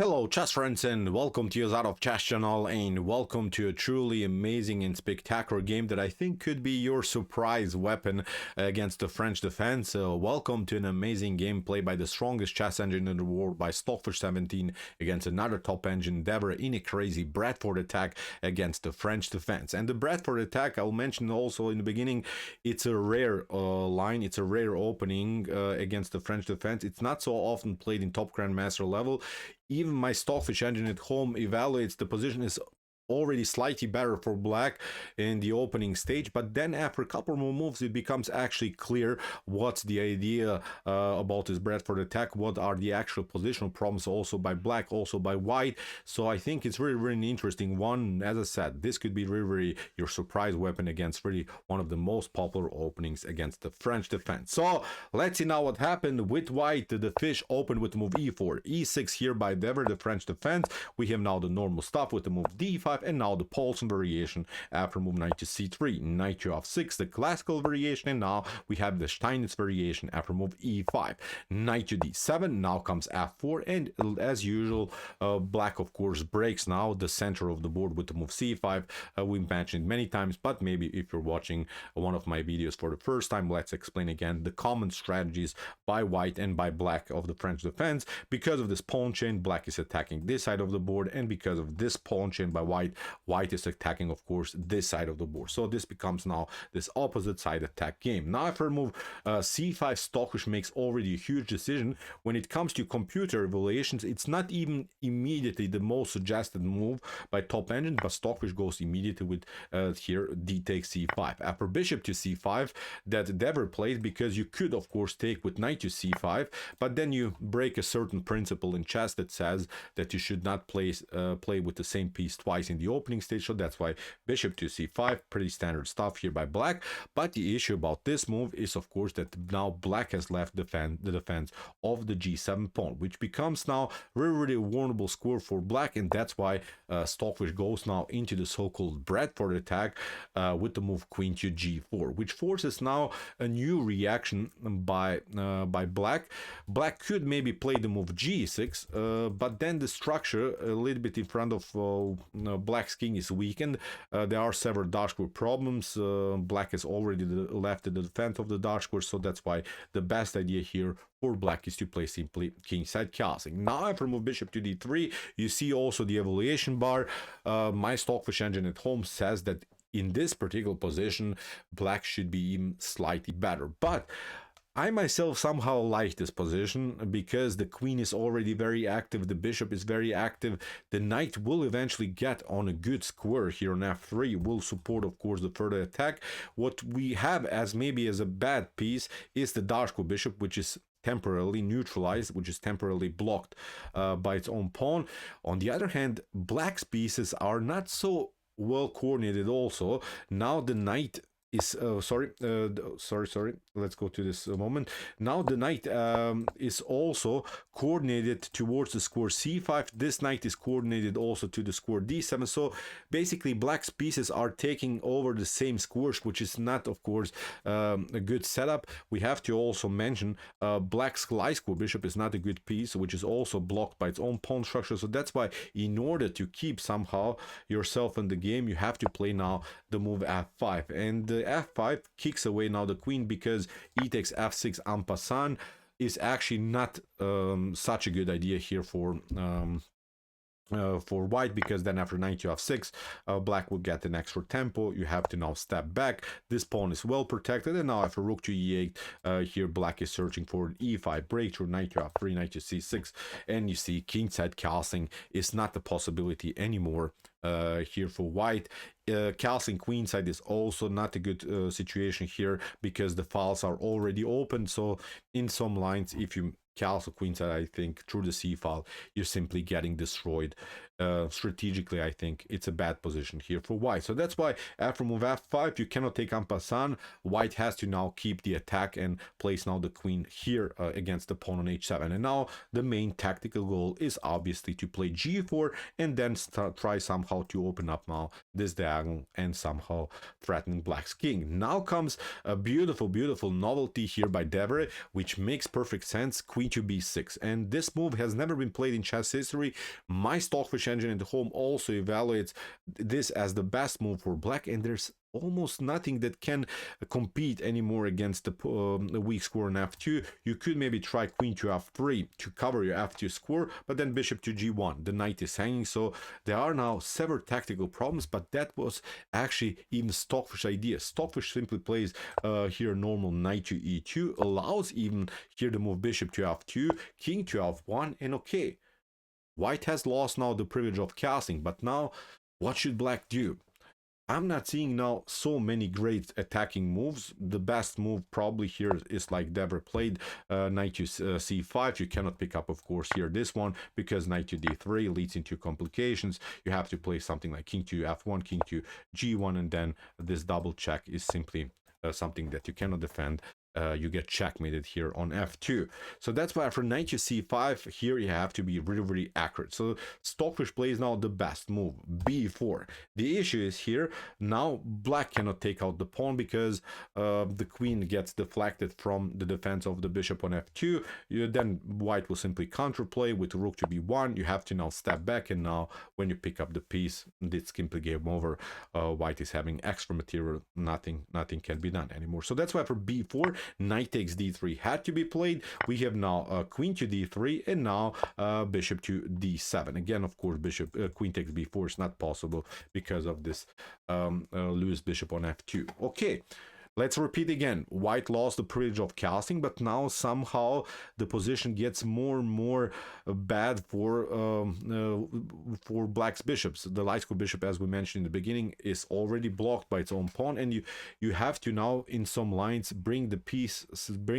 Hello chess friends and welcome to your Out of Chess channel and welcome to a truly amazing and spectacular game that I think could be your surprise weapon against the French defense. Welcome to an amazing gameplay by the strongest chess engine in the world by Stockfish17 against another top engine Devre in a crazy Bradford attack against the French defense. And the Bradford attack, I'll mention also in the beginning, it's a rare line, it's a rare opening against the French defense. It's not so often played in top grandmaster level. Even my Stockfish engine at home evaluates the position is already slightly better for black in the opening stage, but then after a couple more moves it becomes actually clear what's the idea about this Bradford attack, what are the actual positional problems also by black, also by white. So I think it's really, really interesting one. As I said, this could be really, really your surprise weapon against really one of the most popular openings against the French defense. So let's see now what happened with white. The fish opened with the move e4, e6 here by Devre, the French defense. We have now the normal stuff with the move d5, and now the Paulson variation after move knight to c3, knight to f6, the classical variation, and now we have the Steinitz variation after move e5, knight to d7, now comes f4, and as usual, black of course breaks now the center of the board with the move c5. We mentioned it many times, but maybe if you're watching one of my videos for the first time, let's explain again the common strategies by white and by black of the French defense. Because of this pawn chain, black is attacking this side of the board, and because of this pawn chain by white is attacking of course this side of the board. So this becomes now this opposite side attack game. Now after move c5, Stockfish makes already a huge decision. When it comes to computer evaluations, it's not even immediately the most suggested move by top engine, but Stockfish goes immediately with here d takes c5 after bishop to c5 that Devre played, because you could of course take with knight to c5, but then you break a certain principle in chess that says that you should not play with the same piece twice in the opening stage. So that's why bishop to c5, pretty standard stuff here by black. But the issue about this move is of course that now black has left the defense of the g7 pawn, which becomes now really, really vulnerable square for black, and that's why Stockfish goes now into the so-called Bradford attack with the move queen to g4, which forces now a new reaction by black. Black could maybe play the move g6, but then the structure a little bit in front of black's king is weakened. There are several dark square problems. Black has already left the defense of the dark square, so that's why the best idea here for black is to play simply kingside castling. Now after move bishop to d3, you see also the evaluation bar. My Stockfish engine at home says that in this particular position black should be even slightly better, but I myself somehow like this position because the queen is already very active, the bishop is very active, the knight will eventually get on a good square here on f3, will support of course the further attack. What we have as maybe as a bad piece is the dark square bishop, which is temporarily neutralized, which is temporarily blocked by its own pawn. On the other hand, black's pieces are not so well coordinated also. Now the knight is sorry, let's go to this moment. Now the knight is also coordinated towards the square c5. This knight is coordinated also to the square d7. So basically black's pieces are taking over the same squares, which is not of course a good setup. We have to also mention black's light square bishop is not a good piece, which is also blocked by its own pawn structure. So that's why in order to keep somehow yourself in the game, you have to play now the move f5, and f5 kicks away now the queen, because e takes f6 en passant is actually not such a good idea here for white, because then after knight to f6 black will get an extra tempo. You have to now step back. This pawn is well protected, and now after rook to e8 here black is searching for an e5 breakthrough, knight to f3, knight to c6, and you see kingside castling is not a possibility anymore here for white. Castling queenside is also not a good situation here, because the files are already open. So in some lines, if you castle queenside, I think through the c file, you're simply getting destroyed strategically, I think it's a bad position here for white. So that's why after move f5, you cannot take en passant. White has to now keep the attack and place now the queen here against the pawn on h7. And now the main tactical goal is obviously to play g4 and then try somehow to open up now this diagonal and somehow threatening black's king. Now comes a beautiful, beautiful novelty here by Devre, which makes perfect sense, queen to b6. And this move has never been played in chess history. My Stockfish engine at home also evaluates this as the best move for black, and there's almost nothing that can compete anymore against the weak square on f2. You could maybe try queen to f3 to cover your f2 square, but then bishop to g1. The knight is hanging, so there are now several tactical problems, but that was actually even Stockfish idea. Stockfish simply plays here normal knight to e2, allows even here the move bishop to f2, king to f1, and okay. White has lost now the privilege of castling, but now what should black do? I'm not seeing now so many great attacking moves. The best move probably here is like Devre played, knight to c5. You cannot pick up, of course, here this one, because knight to d3 leads into complications. You have to play something like king to f1, king to g1, and then this double check is simply something that you cannot defend. You get checkmated here on f2. So that's why for knight to c5, here you have to be really, really accurate. So Stockfish plays now the best move, b4. The issue is here, now black cannot take out the pawn because the queen gets deflected from the defense of the bishop on f2. Then white will simply counterplay with rook to b1. You have to now step back, and now when you pick up the piece, it's simply game over. White is having extra material. Nothing can be done anymore. So that's why for b4, knight takes d3 had to be played. We have now queen to d3, and now bishop to d7. Again, of course, queen takes b4 is not possible because of this loose bishop on f2. Okay, let's repeat again. White lost the privilege of casting, but now somehow the position gets more and more bad for black's bishops. The light square bishop, as we mentioned in the beginning, is already blocked by its own pawn, and you have to now in some lines bring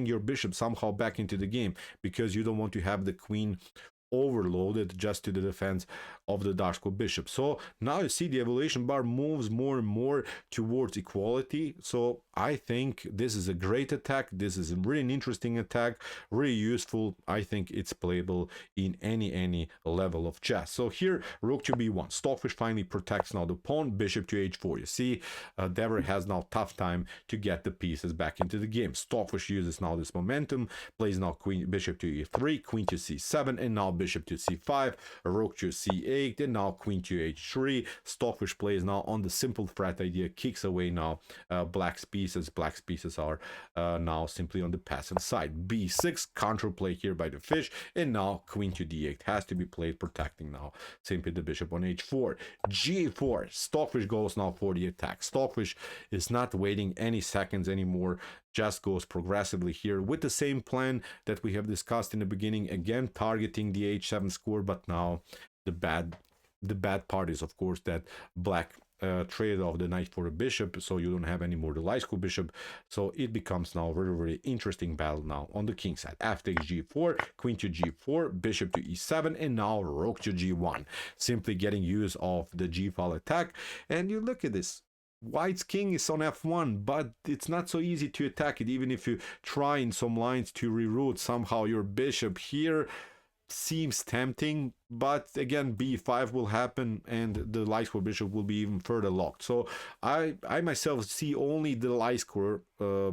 your bishop somehow back into the game, because you don't want to have the queen overloaded just to the defense of the dark square bishop. So now you see the evaluation bar moves more and more towards equality. So I think this is a great attack. This is a really interesting attack, really useful. I think it's playable in any level of chess. So here, rook to b1. Stockfish finally protects now the pawn, bishop to h4. You see, Devre has now tough time to get the pieces back into the game. Stockfish uses now this momentum, plays now bishop to e3, queen to c7, and now bishop to c5, rook to c8, and now queen to h3. Stockfish plays now on the simple threat idea, kicks away now black's pieces. Black's pieces are now simply on the passive side. b6, counterplay here by the fish, and now queen to d8 has to be played, protecting now simply the bishop on h4. g4, Stockfish goes now for the attack. Stockfish is not waiting any seconds anymore, just goes progressively here with the same plan that we have discussed in the beginning, again targeting the h7 square. But now the bad part is, of course, that black traded off the knight for a bishop, so you don't have any more the light square bishop. So it becomes now a very, very interesting battle now on the king side. F takes g4, queen to g4, bishop to e7, and now rook to g1, simply getting use of the g-file attack. And you look at this, white's king is on f1, but it's not so easy to attack it. Even if you try in some lines to reroute somehow your bishop here, seems tempting, but again b5 will happen and the light square bishop will be even further locked. So I myself see only the light square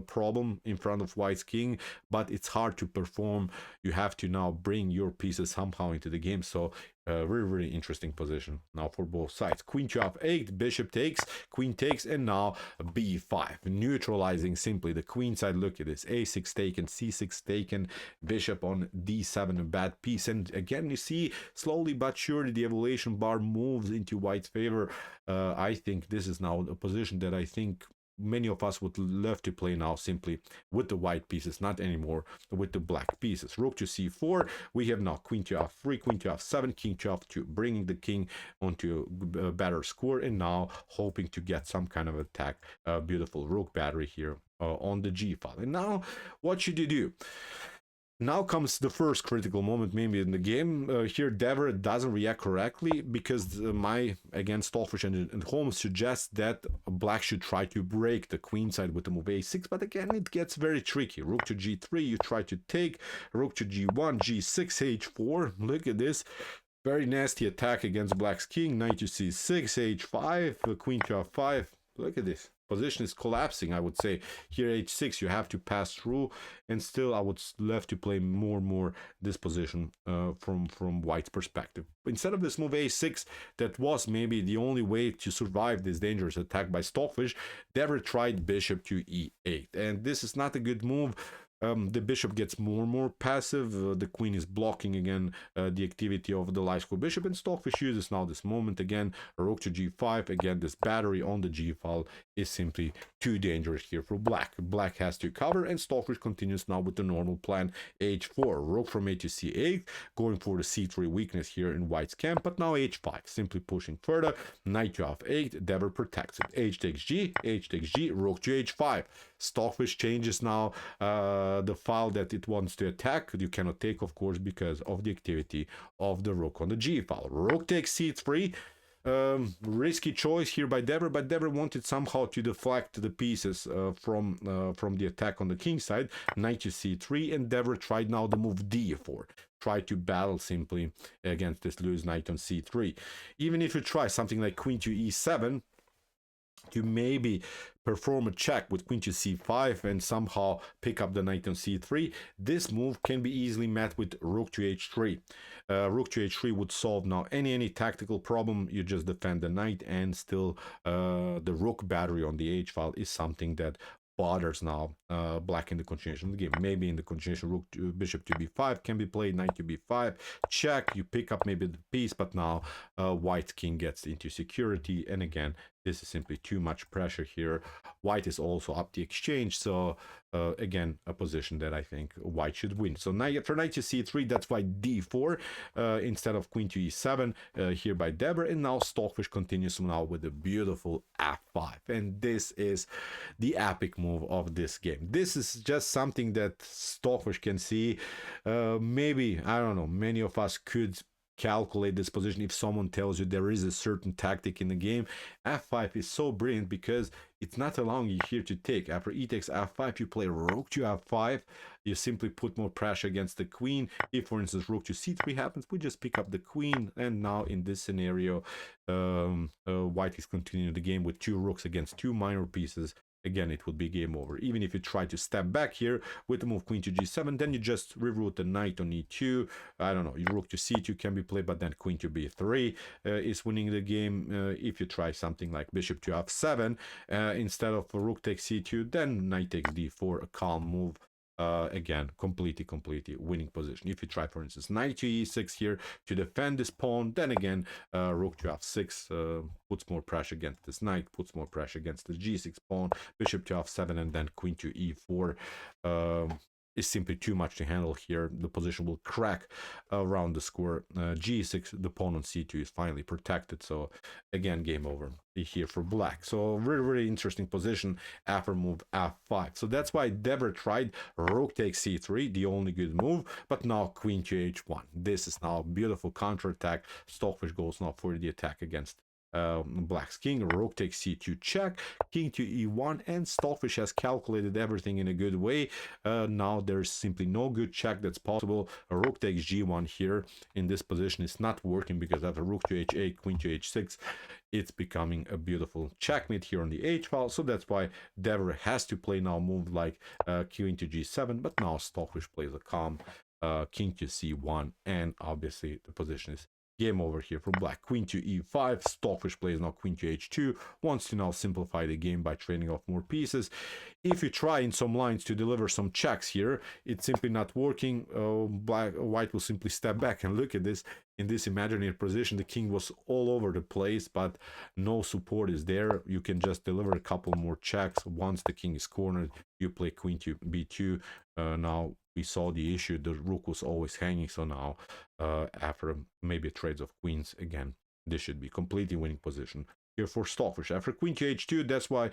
problem in front of white's king, but it's hard to perform. You have to now bring your pieces somehow into the game. So very interesting position now for both sides. Queen to f8, bishop takes, queen takes, and now b5, neutralizing simply the queen side. Look at this, a6 taken, c6 taken, bishop on d7, a bad piece. And again, you see slowly but surely the evaluation bar moves into white's favor. I think this is now a position that I think many of us would love to play now, simply with the white pieces, not anymore with the black pieces. Rook to c4, we have now queen to f3, queen to f7, king to f2, bringing the king onto a better square, and now hoping to get some kind of attack. Beautiful rook battery here on the g file. And now what should you do? Now comes the first critical moment maybe in the game. Here Devre doesn't react correctly because my, again, Stockfish and Holmes suggest that black should try to break the queen side with the move a6, but again it gets very tricky. Rook to g3, you try to take, rook to g1, g6, h4. Look at this. Very nasty attack against black's king. Knight to c6, h5, queen to f5. Look at this. Position is collapsing, I would say. Here h6, you have to pass through, and still I would love to play more this position from white's perspective. Instead of this move a6, that was maybe the only way to survive this dangerous attack by Stockfish, Devre tried bishop to e8, and this is not a good move. The bishop gets more and more passive. The queen is blocking again the activity of the light square bishop, and Stockfish uses now this moment again. Rook to g5. Again, this battery on the g file is simply too dangerous here for black. Black has to cover, and Stockfish continues now with the normal plan h4. Rook from a to c8, going for the c3 weakness here in white's camp, but now h5, simply pushing further. Knight to f8, Devre protects it. H takes g, rook to h5. Stockfish changes now the file that it wants to attack. You cannot take, of course, because of the activity of the rook on the g file. Rook takes c3. Risky choice here by Devre, but Devre wanted somehow to deflect the pieces from the attack on the king side. Knight to c3, and Devre tried now the move d4. Try to battle simply against this loose knight on c3. Even if you try something like queen to e7, you maybe perform a check with queen to c5 and somehow pick up the knight on c3. This move can be easily met with rook to h3. Rook to h3 would solve now any tactical problem. You just defend the knight, and still the rook battery on the h file is something that bothers now black in the continuation of the game. Maybe in the continuation, rook to bishop to b5 can be played, knight to b5, check, you pick up maybe the piece, but now white king gets into security, and again this is simply too much pressure here. White is also up the exchange, so again a position that I think white should win. So now for knight to c3, that's why d4 instead of queen to e7 here by Devre, and now Stockfish continues now with a beautiful f5, and this is the epic move of this game. This is just something that Stockfish can see. Maybe, I don't know, many of us could calculate this position if someone tells you there is a certain tactic in the game. f5 is so brilliant because it's not allowing you here to take. After e takes f5, you play rook to f5. You simply put more pressure against the queen. If, for instance, rook to c3 happens, we just pick up the queen, and now in this scenario white is continuing the game with two rooks against two minor pieces. Again, it would be game over. Even if you try to step back here with the move queen to g7, then you just reroute the knight on e2. I don't know, your rook to c2 can be played, but then queen to b3 is winning the game. If you try something like bishop to f7 instead of rook takes c2, then knight takes d4, a calm move. Again, completely winning position. If you try, for instance, knight to e6 here to defend this pawn, then again rook to f6 puts more pressure against this knight, puts more pressure against the g6 pawn, bishop to f7, and then queen to e4 is simply too much to handle here. The position will crack around the square. G6, the pawn on c2 is finally protected, so again game over here for black. So very interesting position after move f5. So that's why Devre tried rook takes c3, the only good move, but now queen to h1. This is now a beautiful counterattack. Stockfish goes now for the attack against black's king. Rook takes c2 check, king to e1, and Stockfish has calculated everything in a good way. Now there's simply no good check that's possible. Rook takes g1 here in this position is not working, because after rook to h8, queen to h6, it's becoming a beautiful checkmate here on the h file. So that's why Devre has to play now move like queen to g7, but now Stockfish plays a calm king to c1, and obviously the position is game over here for black. Queen to e5, Stockfish plays now queen to h2, wants to now simplify the game by trading off more pieces. If you try in some lines to deliver some checks here, it's simply not working. White will simply step back, and look at this. In this imaginary position, the king was all over the place, but no support is there. You can just deliver a couple more checks. Once the king is cornered, you play queen to b2. Now we saw the issue, the rook was always hanging, so now after maybe trades of queens, again this should be completely winning position here for Stockfish. After queen to h2, that's why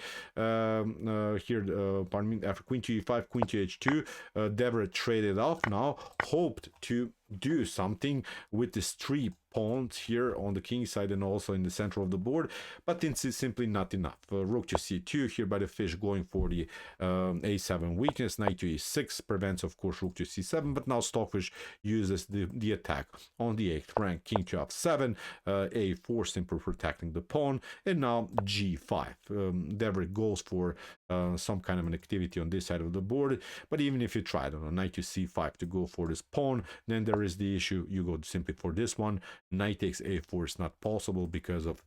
pardon me, after queen to e5, queen to h2, Devre traded off now, hoped to do something with these 3 pawns here on the king side and also in the center of the board, but it's simply not enough. Rook to c2 here by the fish, going for the a7 weakness. Knight to e6 prevents, of course, rook to c7, but now Stockfish uses the attack on the 8th rank. King to f7, a4 simply protecting the pawn, and now g5. Devre goes for some kind of an activity on this side of the board, but even if you try, I don't know, knight to c5 to go for this pawn, then there is the issue. You go simply for this one. Knight takes a4 is not possible because of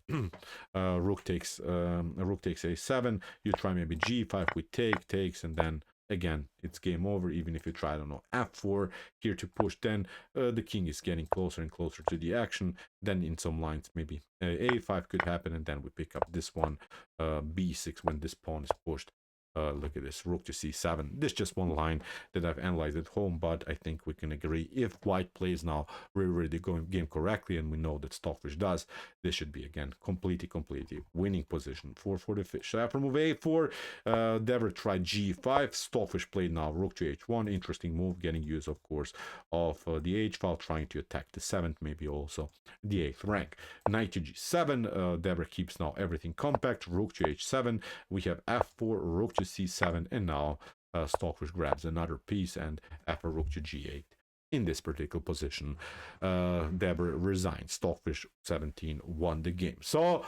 rook takes a7. You try maybe g5 with takes, and then again it's game over. Even if you try, I don't know, f4 here to push, then the king is getting closer and closer to the action. Then in some lines maybe a5 could happen, and then we pick up this one, b6 when this pawn is pushed. Look at this, rook to c7. This is just one line that I've analyzed at home, but I think we can agree if white plays now really the game correctly, and we know that Stockfish does, this should be again completely winning position for the fish. So after move a4, Devre tried g5. Stockfish played now rook to h1. Interesting move, getting use, of course, of the h file, trying to attack the 7th, maybe also the 8th rank. Knight to g7. Devre keeps now everything compact. Rook to h7. We have f4, rook to c7, and now Stockfish grabs another piece, and after rook to g8 in this particular position, Devre resigns. Stockfish17 won the game. So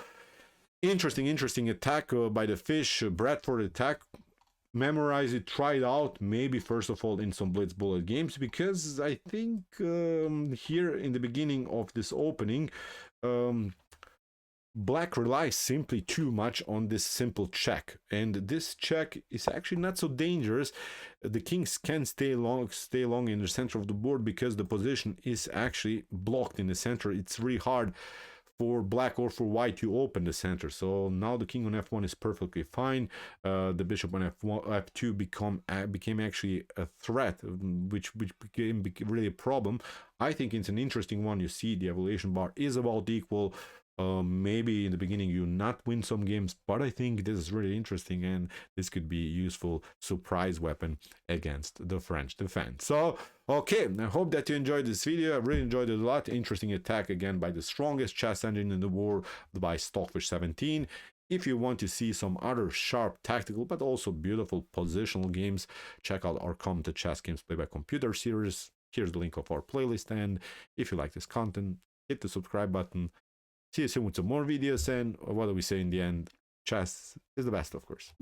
interesting attack by the fish. Bradford attack. Memorize it, try it out, maybe first of all in some blitz bullet games, because I think here in the beginning of this opening, Black relies simply too much on this simple check, and this check is actually not so dangerous. The kings can stay long in the center of the board because the position is actually blocked in the center. It's really hard for black or for white to open the center. So now the king on f1 is perfectly fine. The bishop on f2 became actually a threat, which became really a problem. I think it's an interesting one. You see the evaluation bar is about equal. Maybe in the beginning you not win some games, but I think this is really interesting, and this could be a useful surprise weapon against the French defense. So okay, I hope that you enjoyed this video. I really enjoyed it a lot. Interesting attack again by the strongest chess engine in the world, by Stockfish17. If you want to see some other sharp tactical but also beautiful positional games, check out our commented chess games played by computer series. Here's the link of our playlist, and if you like this content, hit the subscribe button. See you soon with some more videos, and what do we say in the end? Chess is the best, of course.